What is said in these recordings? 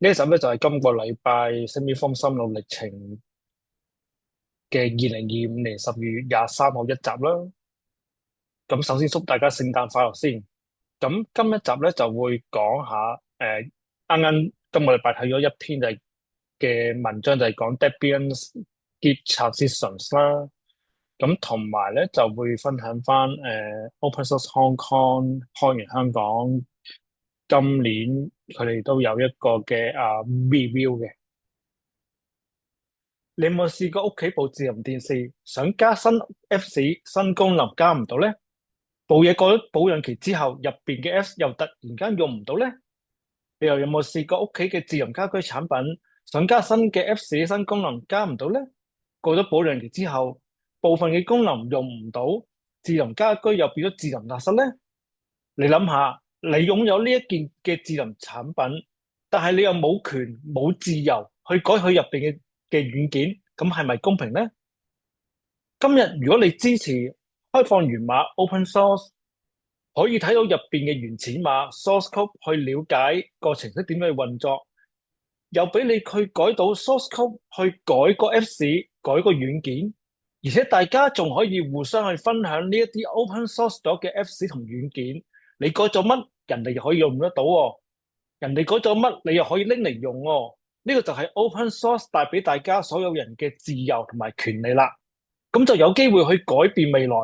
呢一集咧就係今個禮拜《星邊風心路歷程》嘅2025年12月23號一集啦。咁首先祝大家聖誕快樂先。咁今一集咧就會講下啱啱今個禮拜睇咗一篇嘅文章，就係講 Debian's Git Transitions 啦。咁同埋咧就會分享翻Open Source Hong Kong 開完香港，今年佢哋都有一個嘅review 嘅。你有冇試過屋企部智能電視想加新 Apps 新功能加唔到呢？部嘢過咗保養期之後，入邊嘅 Apps 又突然間用唔到呢？你又有冇試過屋企嘅智能家居產品想加新嘅 Apps 新功能加唔到呢？過咗保養期之後，部分嘅功能用唔到，智能家居又變咗智能垃圾呢？你諗下，你擁有呢一件嘅智能產品，但係你又冇權冇自由去改佢入邊嘅軟件，咁係咪公平呢？今日如果你支持開放源碼 open source，可以睇到入邊嘅原始碼 source code 去了解個程式點樣去運作，又俾你去改到 source code 去改個 Apps 改個軟件，而且大家仲可以互相去分享呢一啲 open source 咗嘅 Apps 同軟件。你改咗乜，人哋又可以用得到喎；人哋改咗乜，你又可以拎嚟用喎。呢個就係 open source 帶俾大家所有人嘅自由同埋權利啦。咁就有機會去改變未來，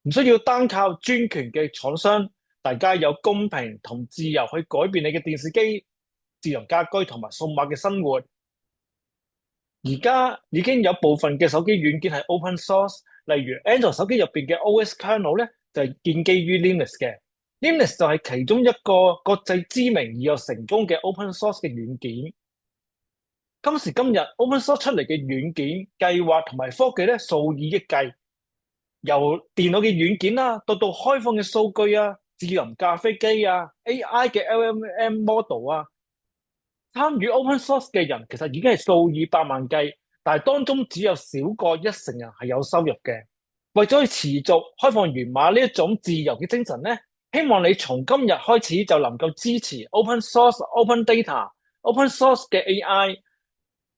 唔需要單靠專權嘅廠商，大家有公平同自由去改變你嘅電視機、智能家居同埋數碼嘅生活。而家已經有部分嘅手機軟件係 open source，例如 Android 手機入邊嘅 OS kernel 咧就係建基於 Linux 嘅。Linux 就係其中一個國際知名而又成功嘅 open source 嘅軟件。今時今日 open source 出嚟嘅軟件計劃同埋科技咧數以億計，由電腦嘅軟件啦，到開放嘅數據啊、智能咖啡機啊、AI 嘅 LLM model 啊，參與 open source 嘅人其實已經係數以百萬計，但係當中只有少過1成人係有收入嘅。為咗去持續開放源碼呢一種自由嘅精神咧，希望你從今日開始就能夠支持 open source、open data、open source 嘅 AI。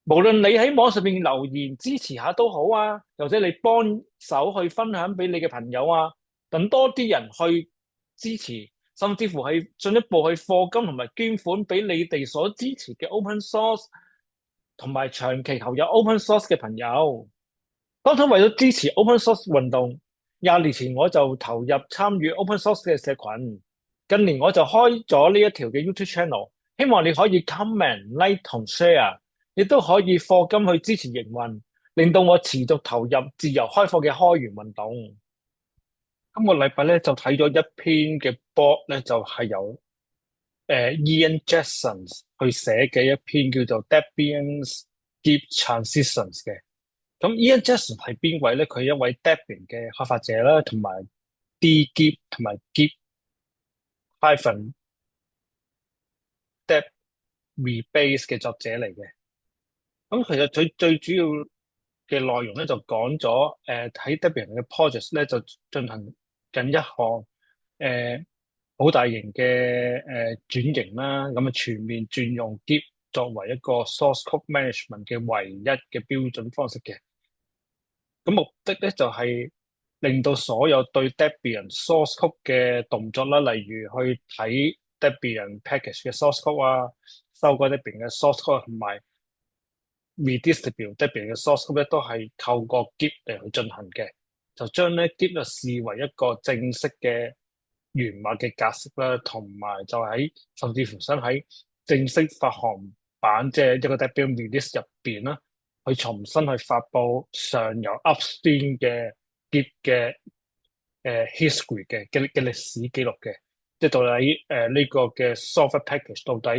無論你喺網上面留言支持下都好啊，或者你幫手去分享俾你嘅朋友啊，等多啲人去支持，甚至乎係進一步去課金同埋捐款俾你哋所支持嘅 open source，同埋長期投入 open source 嘅朋友。當初為咗支持 open source 運動，20年前我就投入參與 open source 嘅社群，近年我就開咗呢一條嘅 YouTube channel，希望你可以 comment、like 同 share。亦都可以課金去支持營運，令到我持續投入自由開放嘅開源運動。今個禮拜咧就睇咗一篇嘅 blog 咧，就係由Ian Jackson 去寫嘅一篇叫做 Debian's Git Transitions 嘅。咁 Ian Jackson 係邊位咧？佢係一位 Debian 嘅開發者啦，同埋 dgit 同埋 git hyphen deb rebase 嘅作者嚟嘅。咁其實最主要嘅內容咧就講咗，喺 Debian 嘅 project 咧就進行緊一項好大型嘅轉型啦，咁啊全面轉用 Git 作為一個 source code management 嘅唯一嘅標準方式嘅。咁目的咧就係令到所有對 Debian source code 嘅動作啦，例如去睇 Debian package 嘅 source code 啊，修改 Debian 嘅 source code 同埋redistribute Debian 嘅 source code 咧都係透過 Git 嚟去進行嘅，就將咧 Git 啊視為一個正式嘅源碼嘅格式啦，同埋就喺甚至乎想喺正式發行版即係一個 Debian release 入邊啦，去重新去發布上游 upstream 嘅 Git 嘅history 嘅歷史記錄嘅，即係到底呢個嘅 software package 到底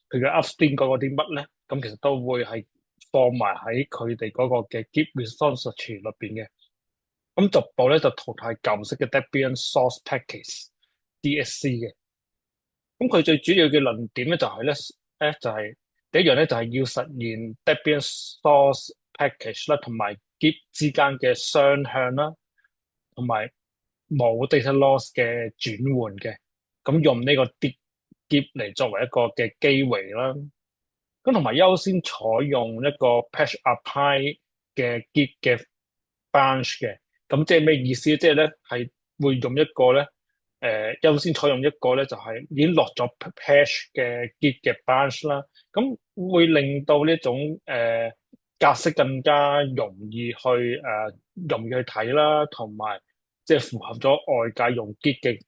佢嘅 upstream 嗰個啲乜咧？咁其實都會係放埋喺佢哋嗰個嘅 Git repository 裏邊嘅。咁逐步咧就淘汰舊式嘅 Debian source package DSC 嘅。咁佢最主要嘅論點咧就係就係第一樣咧就係要實現 Debian source package 啦，同埋 Git 之間嘅雙向啦，同埋冇 data loss 嘅轉換嘅。咁用呢個 Git 嚟作為一個嘅基圍啦。咁同埋優先採用一個 patch apply 嘅 Git 嘅 branch 嘅。咁即係咩意思？即係咧係會用一個咧優先採用一個咧就係已經落咗 patch 嘅 Git 嘅 branch 啦。咁會令到呢種格式更加容易去睇啦，同埋即係符合咗外界用 Git 嘅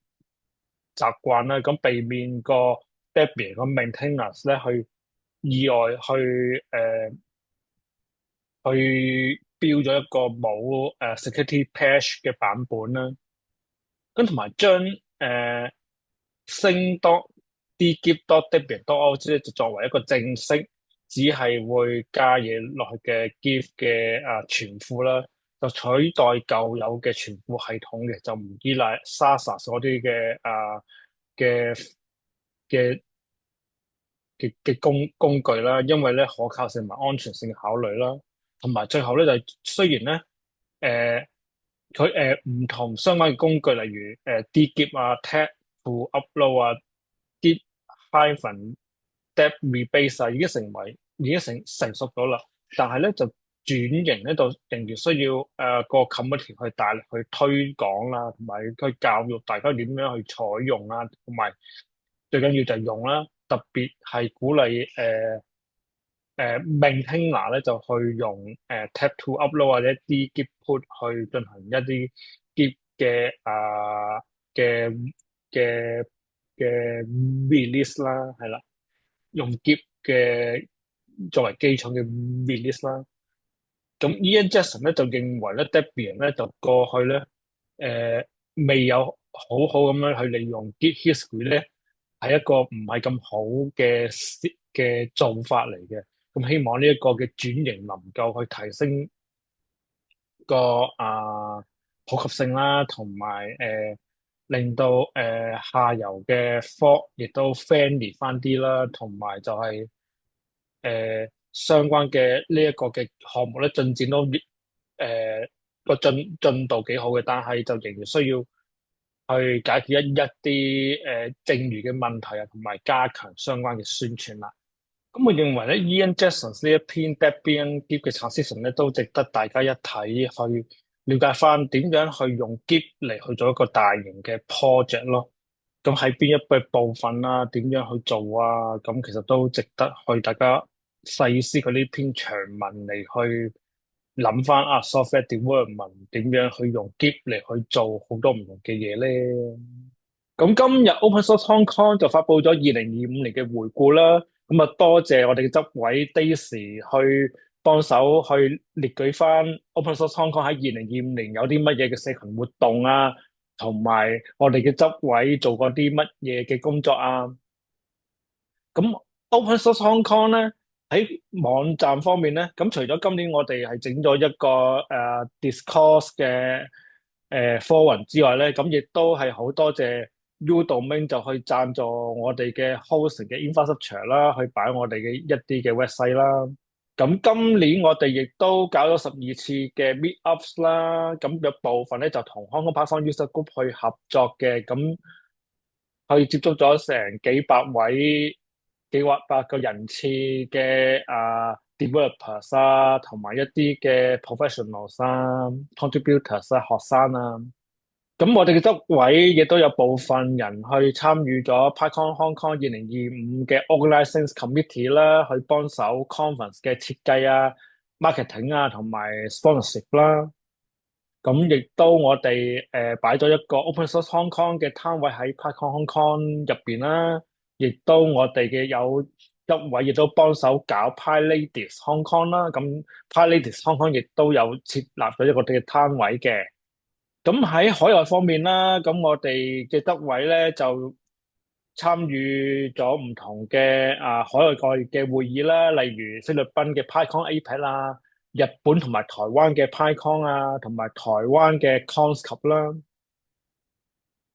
習慣啦。咁避免個 Debian 個 maintenance 咧去意外去標咗一個冇security patch 嘅版本啦。咁同埋將誒升多 dgib.debian.org 咧就作為一個正式，只係會加嘢落去嘅 Git 嘅存庫啦，就取代舊有嘅存庫系統嘅，就唔依賴 Sasa 嗰啲嘅嘅嘅工具啦，因為咧可靠性同埋安全性嘅考慮啦，同埋最後咧就雖然咧佢唔同相關嘅工具，例如dgib 啊、tab to upload 啊、git hyphen deb rebase 啊，已經成熟咗啦，但係咧就轉型咧就仍然需要個 community 去大力去推廣啦，同埋去教育大家點樣去採用啦，同埋最緊要就係用啦，特別係鼓勵maintainer 咧就去用tap to upload 或者啲 git put 去進行一啲 git 嘅嘅嘅 release 啦，係啦，用 git 嘅作為基礎嘅 release 啦。咁 Ian Jackson 咧就認為咧 Debian 咧就過去咧未有好好咁樣去利用 Git history 咧，係一個唔係咁好嘅做法嚟嘅。咁希望呢一個嘅轉型能夠去提升個普及性啦，同埋令到下游嘅 fork 亦都 friendly 翻啲啦，同埋就係相關嘅呢一個嘅項目咧進展都個進度幾好嘅，但係就仍然需要去解決一啲剩餘嘅問題啊，同埋加強相關嘅宣傳啦。咁我認為咧，Ian Jackson 呢一篇 Debian Git 嘅 transition 咧，都值得大家一睇，去了解翻點樣去用 Git 嚟去做一個大型嘅 project 咯。咁喺邊一個部分啊，點樣去做啊？咁其實都值得去大家細思佢呢篇長文嚟去諗翻software development 點樣去用 Git 嚟去做好多唔同嘅嘢咧。咁今日 Open Source Hong Kong 就發佈咗2025年嘅回顧啦。咁啊，多謝我哋嘅執委 Daisy 去幫手去列舉翻 Open Source Hong Kong喺2025年有啲乜嘢嘅社群活動啊，同埋我哋嘅執委做過啲乜嘢嘅工作啊。咁 Open Source Hong Kong 咧喺網站方面咧，咁除咗今年我哋係整咗一個Discourse 嘅forum之外咧，咁亦都係好多謝 Udomain 就去贊助我哋嘅 hosting 嘅 infrastructure 啦，去擺我哋嘅一啲嘅 website 啦。咁今年我哋亦都搞咗12次嘅 meetups 啦，咁有部分咧就同 Hong Kong Python User Group 去合作嘅，咁去接觸咗成幾百個人次嘅developers 啊，同埋一啲嘅 professionals 啊、contributors 啊、學生啊。咁我哋嘅執委亦都有部分人去參與咗 PyCon Hong Kong 2025嘅 Organizing Committee 啦，去幫手 conference 嘅設計啊、marketing 啊同埋 sponsorship 啦。咁亦都我哋擺咗一個 Open Source Hong Kong 嘅攤位喺 PyCon Hong Kong 入邊啦，亦都我哋嘅有一位亦都幫手搞 PyLadies Hong Kong 啦。咁 PyLadies Hong Kong 亦都有設立咗一個嘅攤位嘅。咁喺海外方面啦，咁我哋嘅執委咧就參與咗唔同嘅海外嘅會議啦，例如菲律賓嘅 PyCon APEC 啦，日本同埋台灣嘅 PyCon 啊，同埋台灣嘅 Conscup 啦。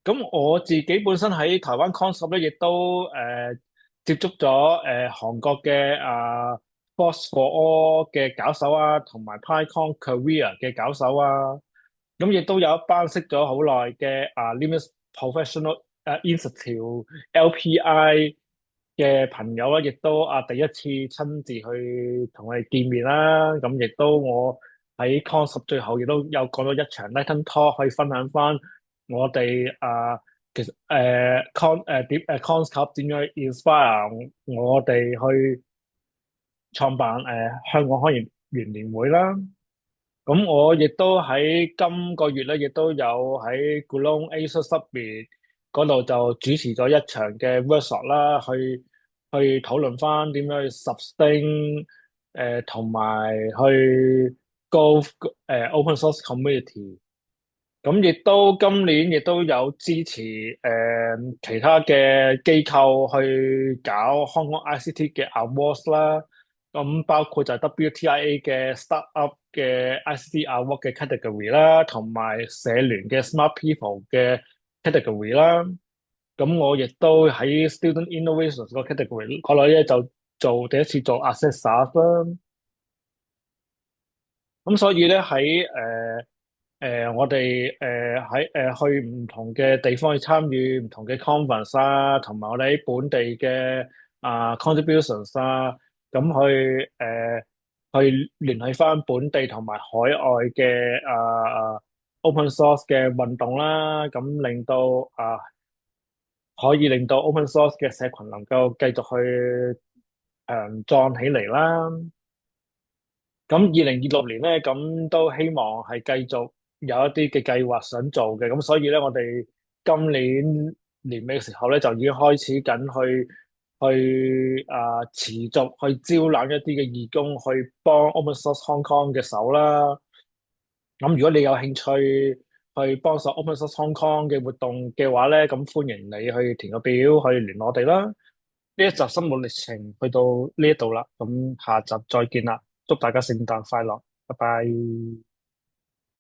咁我自己本身喺台灣 Conscup 咧，亦都接觸咗韓國嘅Boss for All 嘅搞手啊，同埋 PyCon Korea 嘅搞手啊。咁亦都有一班識咗好耐嘅Linux Professional Institute LPI 嘅朋友啦，亦都第一次親自去同佢哋見面啦。咁亦都我喺 Concept 最後亦都有講咗一場 Lightning Talk，可以分享翻我哋其實Concept 點樣 inspire 我哋去創辦香港開業年會啦。咁我亦都喺今個月咧，亦都有喺 Gulong Asia Summit 嗰度就主持咗一場嘅 workshop 啦，去討論翻點樣去 sustain 同埋去 go open source community。咁亦都今年亦都有支持其他嘅機構去搞香港 ICT 嘅 awards 啦。咁包括就係 WTIA 嘅 Startup 嘅 ICT Award 嘅 category 啦，同埋社聯嘅 Smart People 嘅 category 啦。咁我亦都喺 Student Innovations 個 category 嗰度咧就做第一次做 assessor 啦。咁所以咧喺我哋喺去唔同嘅地方去參與唔同嘅 conference 啊，同埋我哋喺本地嘅contributions 啊，咁去聯繫翻本地同埋海外嘅open source 嘅運動啦，咁令到可以令到 open source 嘅社群能夠繼續去強壯起嚟啦。咁2026年咧，咁都希望係繼續有一啲嘅計劃想做嘅，咁所以咧，我哋今年年尾嘅時候咧，就已經開始緊去持續去招攬一啲嘅義工去幫 Open Source Hong Kong 嘅手啦。咁如果你有興趣去幫手 Open Source Hong Kong 嘅活動嘅話咧，咁歡迎你去填個表去聯絡我哋啦。呢一集生活歷程去到呢一度啦，咁下集再見啦，祝大家聖誕快樂，拜拜。